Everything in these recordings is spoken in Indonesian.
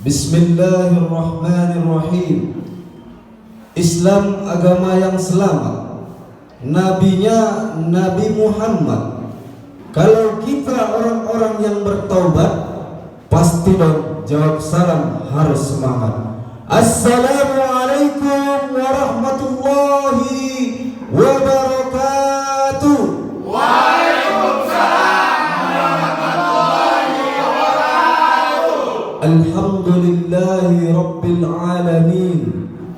Bismillahirrahmanirrahim. Islam agama yang selamat. Nabinya Nabi Muhammad. Kalau kita orang-orang yang bertaubat, pasti dong jawab salam harus semangat. Assalamualaikum warahmatullahi wabarakatuh. Alhamdulillahi Rabbil Alamin,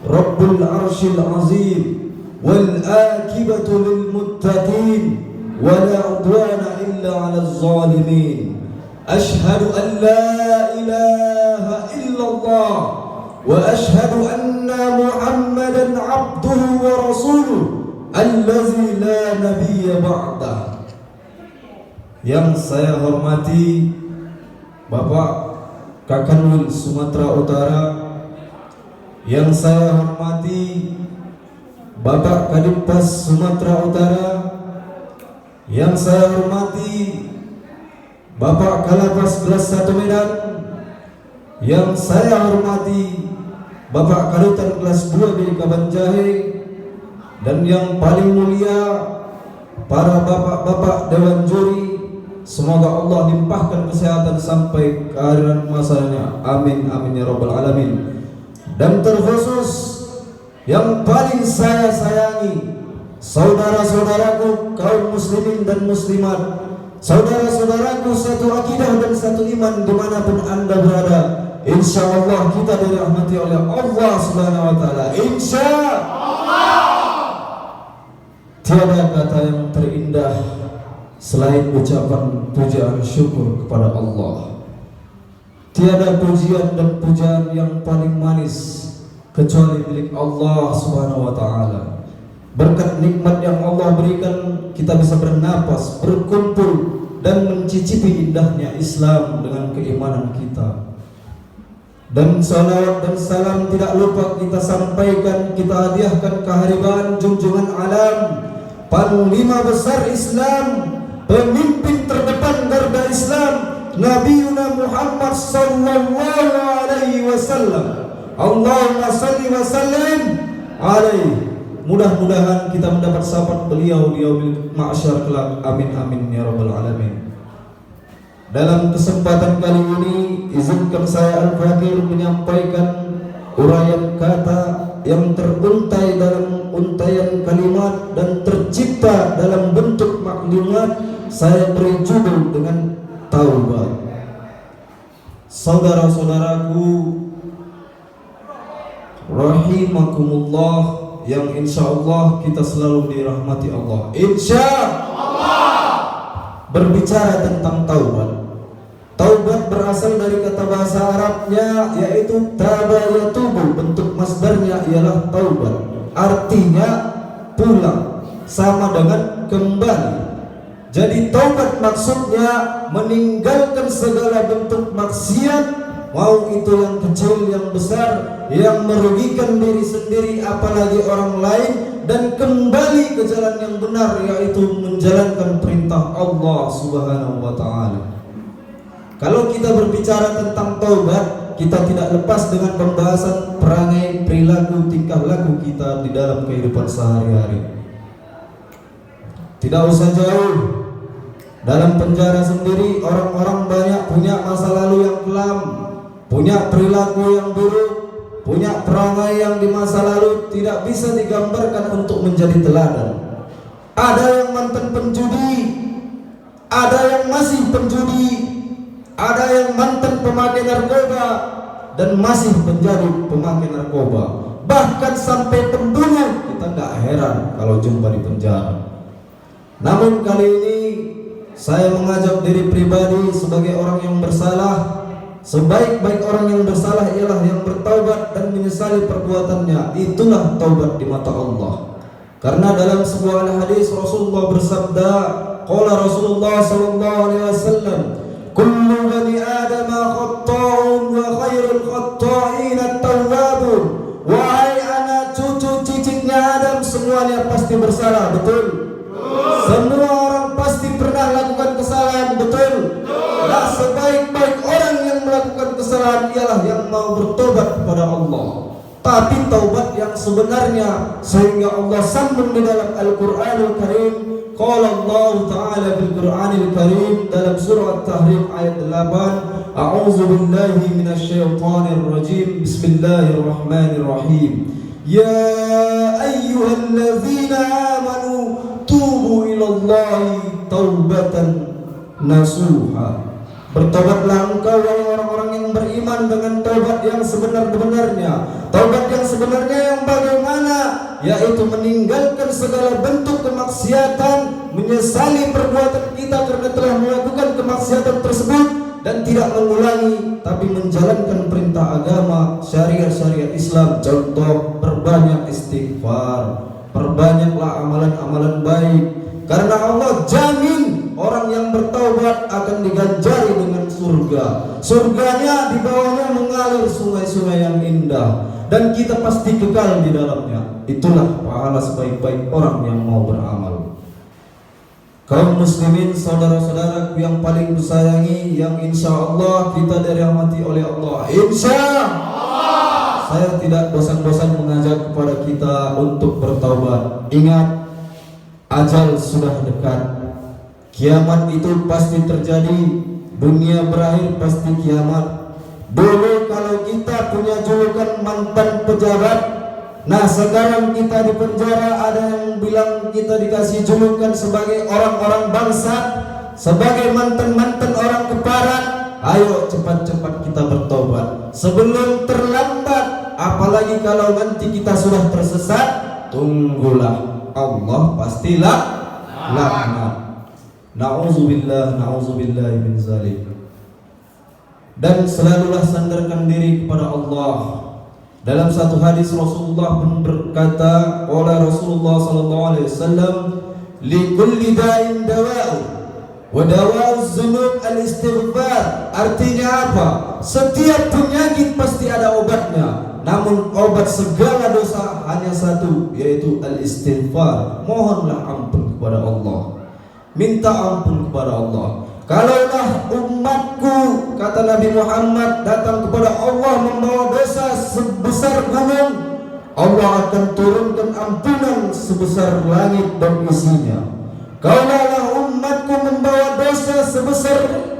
Rabbul Arshil Azim, wal akibatu lil muttaqin, wa la udwana illa 'alal zalimin. Ashhadu an la ilaha illallah wa ashhadu anna Muhammadan 'abduhu wa rasuluh allazi la nabiyya ba'dah. Yang saya hormati Bapak Kakanwil Sumatera Utara, yang saya hormati Bapak Kadippas Sumatera Utara, yang saya hormati Bapak Kalapas Kelas 1 Medan, yang saya hormati Bapak Karutan Kelas 2 di Kabanjahe, dan yang paling mulia para bapak-bapak Dewan Juri. Semoga Allah limpahkan kesehatan sampai ke akhirat masanya. Amin amin ya rabbal alamin. Dan terkhusus yang paling saya sayangi, saudara-saudaraku kaum muslimin dan muslimat, saudara-saudaraku satu akidah dan satu iman dimanapun anda berada, insya Allah kita dirahmati oleh Allah Subhanahu wa Ta'ala. Insya Allah. Tiada kata yang terindah selain ucapan pujian syukur kepada Allah. Tiada pujian dan pujaan yang paling manis kecuali milik Allah Subhanahu wa Ta'ala. Berkat nikmat yang Allah berikan, kita bisa bernapas, berkumpul, dan mencicipi indahnya Islam dengan keimanan kita. Dan salawat dan salam tidak lupa kita sampaikan, kita hadiahkan keharibaan junjungan alam, panglima besar Islam, pemimpin terdepan garda Islam, Nabiuna Muhammad sallallahu alaihi wasallam. Allahumma salli wa sallim alaihi. Mudah-mudahan kita mendapat syafaat beliau di yaumil mahsyar kelak. Amin amin ya rabbal alamin. Dalam kesempatan kali ini izinkan saya Al-Fakir menyampaikan uraian kata yang teruntai dalam untaian kalimat dan tercipta dalam bentuk maklumat. Saya beri judul dengan taubat. Saudara-saudaraku rahimakumullah, yang insya Allah kita selalu dirahmati Allah. Insya Allah. Berbicara tentang taubat, taubat berasal dari kata bahasa Arabnya yaitu taba yatubu. Bentuk masdarnya ialah taubat, artinya pulang, sama dengan kembali. Jadi taubat maksudnya meninggalkan segala bentuk maksiat, mau itu yang kecil yang besar, yang merugikan diri sendiri apalagi orang lain, dan kembali ke jalan yang benar, yaitu menjalankan perintah Allah Subhanahu wa Ta'ala. Kalau kita berbicara tentang taubat, kita tidak lepas dengan pembahasan perangai, perilaku, tingkah laku kita di dalam kehidupan sehari-hari. Tidak usah jauh, dalam penjara sendiri orang-orang banyak punya masa lalu yang kelam, punya perilaku yang buruk, punya perangai yang di masa lalu tidak bisa digambarkan untuk menjadi teladan. Ada yang mantan penjudi, ada yang masih penjudi, ada yang mantan pemakai narkoba dan masih menjadi pemakai narkoba, bahkan sampai pembunuh. Kita nggak heran kalau jumpa di penjara. Namun kali ini saya mengajak diri pribadi sebagai orang yang bersalah. Sebaik-baik orang yang bersalah ialah yang bertaubat dan menyesali perbuatannya. Itulah taubat di mata Allah. Karena dalam sebuah hadis Rasulullah bersabda, qala Rasulullah sallallahu alaihi wasallam, kullu bani Adam khata'un wa khairul khata'in at-tawwabun. Wahai anak cucu cicitnya Adam, semuanya pasti bersalah, betul? Semua orang pasti pernah lakukan kesalahan, betul? Nah, sebaik-baik orang yang melakukan kesalahan kesalahan ialah yang mau bertobat kepada Allah, tapi taubat yang sebenarnya, sehingga Allah sambung di dalam Al-Qur'anul Karim. Qala Allah Ta'ala bil Qur'anil Karim dalam surah At-Tahrim ayat 8, A'udzu billahi minasyaitonir rajim. Bismillahirrahmanirrahim. Ya ayyuhalladzina amanu tubu ilallahi taubatan nasuha. Bertobatlah engkau wahai orang-orang yang beriman dengan taubat yang sebenar-benarnya. Taubat yang sebenarnya yang bagaimana? Yaitu meninggalkan segala bentuk kemaksiatan, menyesali perbuatan kita karena telah melakukan kemaksiatan tersebut, dan tidak mengulangi, tapi menjalankan perintah agama, syariat-syariat Islam. Contoh, perbanyak istighfar, perbanyaklah amalan-amalan baik, karena Allah jamin orang yang bertaubat akan diganjari dengan surga. Surganya di bawahnya mengalir sungai-sungai yang indah, dan kita pasti kekal di dalamnya. Itulah pahala sebaik-baik orang yang mau beramal. Kaum muslimin, saudara-saudaraku yang paling kusayangi, yang insya Allah kita dirahmati oleh Allah. Insya Allah. Saya tidak bosan-bosan mengajak kepada kita untuk bertaubat. Ingat, ajal sudah dekat. Kiamat itu pasti terjadi. Dunia berakhir pasti kiamat. Dulu kalau kita punya julukan mantan pejabat, nah sekarang kita di penjara, ada yang bilang kita dikasih julukan sebagai orang-orang bangsat, sebagai mantan-mantan orang keparat. Ayo cepat-cepat kita bertobat sebelum terlambat. Apalagi kalau nanti kita sudah tersesat, tunggulah, Allah pastilah laknat. Na'udzubillah, na'udzubillah min zalik. Dan selalulah sandarkan diri kepada Allah. Dalam satu hadis Rasulullah pun berkata, oleh Rasulullah sallallahu alaihi wasallam, li kulli da'in dawa'u wa dawa'u dzunub al-istighfar. Artinya apa? Setiap penyakit pasti ada obatnya, namun obat segala dosa hanya satu, yaitu al-istighfar. Mohonlah ampun kepada Allah, minta ampun kepada Allah. Kalaulah umatku, kata Nabi Muhammad, datang kepada Allah membawa dosa sebesar gunung, Allah akan turunkan ampunan sebesar langit dan isinya. Kalaulah umatku membawa dosa sebesar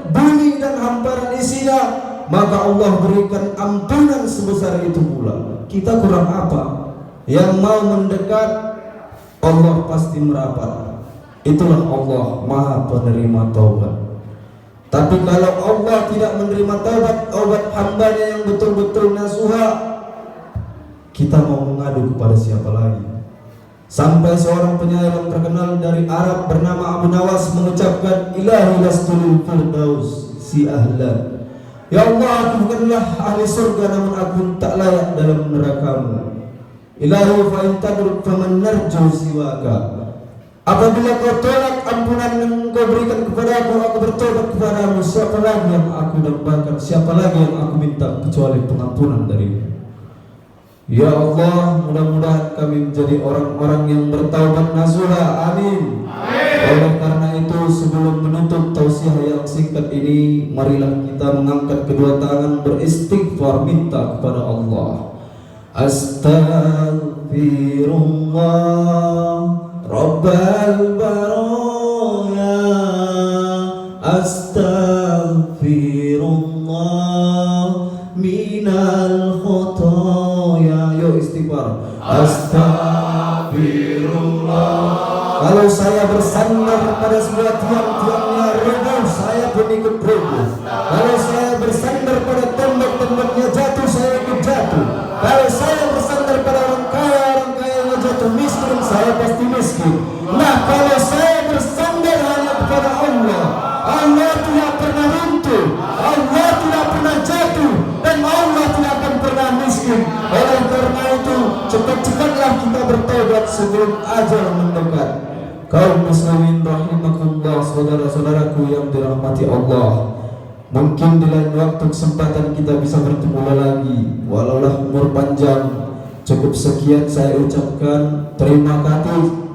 bumi dan hamparan isinya, maka Allah berikan ampunan sebesar itu pula. Kita kurang apa? Yang mau mendekat, Allah pasti merapat. Itulah Allah Maha Penerima Taubat. Tapi kalau Allah tidak menerima taubat hambanya yang betul-betul nasuha, kita mau mengadu kepada siapa lagi? Sampai seorang penyair yang terkenal dari Arab bernama Abu Nawas mengucapkan, Ilahi lastul firdaus si ahlan. Ya Allah, aku bukanlah ahli surga, namun aku tak layak dalam nerakamu. Ilahi fa in tadruk faman narju siwaka. Apabila kau tolak ampunan yang kau berikan kepadaku, aku bertobat kepadamu. Siapa lagi yang aku dambakan, siapa lagi yang aku minta kecuali pengampunan darimu. Ya Allah, mudah-mudahan kami menjadi orang-orang yang bertaubat nasuha. Amin. Oleh karena itu, sebelum menutup tausiah yang singkat ini, marilah kita mengangkat kedua tangan beristighfar, minta kepada Allah. Astaghfirullah Rabbal baraya, astaghfirullah minal khotoya. Yo istighfar. Astaghfirullah. Kalau saya bersandar pada sebuah tiang-tiangnya roboh, saya pun ikut roboh. Kalau saya bersandar pada tembok-temboknya jatuh, saya ikut jatuh. Kalau saya bersandar pada orang kayanya jatuh miskin, saya pasti miskin. Nah, kalau saya bersandar hanya kepada Allah, Allah tidak pernah runtuh, Allah tidak pernah jatuh, dan Allah tidak akan pernah miskin. Oleh karena itu, cepat-cepatlah kita bertobat sebelum ajal mendekat. Kaum muslimin rahimakumullah, saudara-saudaraku yang dirahmati Allah, mungkin di lain waktu kesempatan kita bisa bertemu lagi, walaulah umur panjang. Cukup sekian saya ucapkan. Terima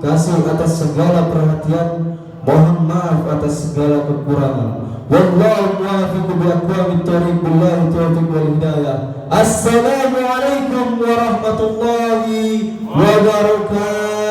kasih atas segala perhatian. Mohon maaf atas segala kekurangan. Wallahu muwaffiq bi aqwamit thoriq, billahi taufiq wal hidayah. Assalamualaikum warahmatullahi wabarakatuh.